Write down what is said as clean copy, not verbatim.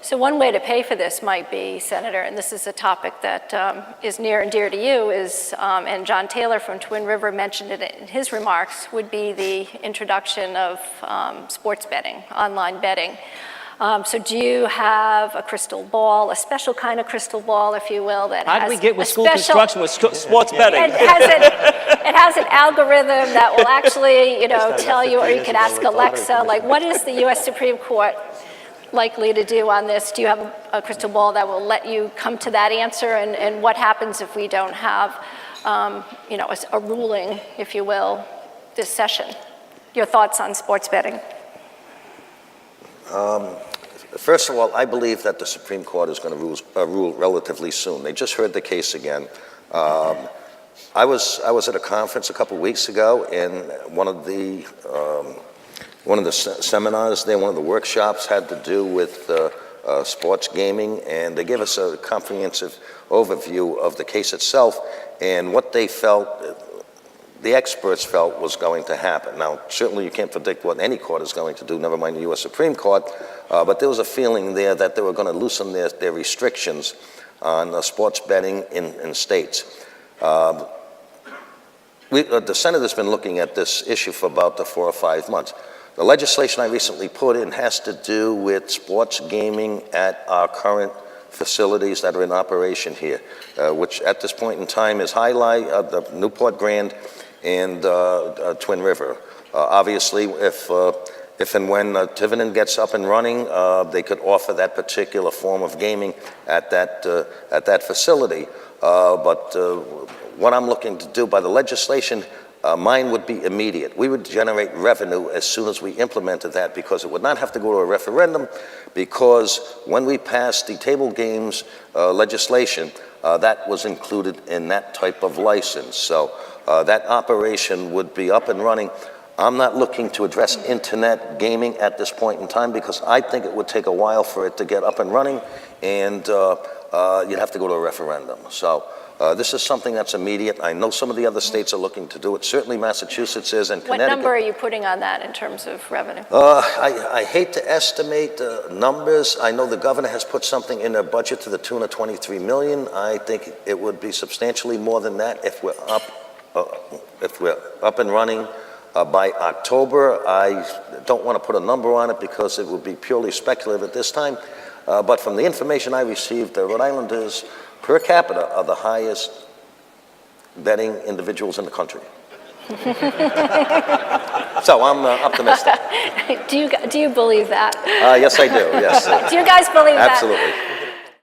So one way to pay for this might be, Senator, and this is a topic that is near and dear to you, and John Taylor from Twin River mentioned it in his remarks, would be the introduction of sports betting, online betting. So do you have a crystal ball, a special kind of crystal ball, if you will, that How has do we get with school special, construction with sports betting? it has an algorithm that will actually, tell you, or you can ask Alexa, like, what is the U.S. Supreme Court likely to do on this? Do you have a crystal ball that will let you come to that answer? And what happens if we don't have, a ruling, if you will, this session? Your thoughts on sports betting? First of all, I believe that the Supreme Court is going to rule relatively soon. They just heard the case again. I was at a conference a couple weeks ago, and one of the seminars there, one of the workshops had to do with sports gaming, and they gave us a comprehensive overview of the case itself and what they felt, the experts felt was going to happen. Now, certainly you can't predict what any court is going to do, never mind the U.S. Supreme Court, but there was a feeling there that they were going to loosen their restrictions on sports betting in states. The Senate has been looking at this issue for about 4 or 5 months. The legislation I recently put in has to do with sports gaming at our current facilities that are in operation here, which at this point in time is Highlight, the Newport Grand, and Twin River. Obviously, if and when Tiverton gets up and running, they could offer that particular form of gaming at that facility. But what I'm looking to do by the legislation, mine would be immediate. We would generate revenue as soon as we implemented that, because it would not have to go to a referendum, because when we passed the table games legislation, that was included in that type of license. So that operation would be up and running. I'm not looking to address internet gaming at this point in time, because I think it would take a while for it to get up and running, and you'd have to go to a referendum. So this is something that's immediate. I know some of the other states are looking to do it. Certainly Massachusetts is, and Connecticut. What number are you putting on that in terms of revenue? I hate to estimate numbers. I know the governor has put something in their budget to the tune of $23 million. I think it would be substantially more than that if we're up and running by October. I don't want to put a number on it because it would be purely speculative at this time. But from the information I received, the Rhode Islanders per capita are the highest betting individuals in the country. So I'm optimistic. Do you believe that? Yes, I do, yes. Do you guys believe that? Absolutely.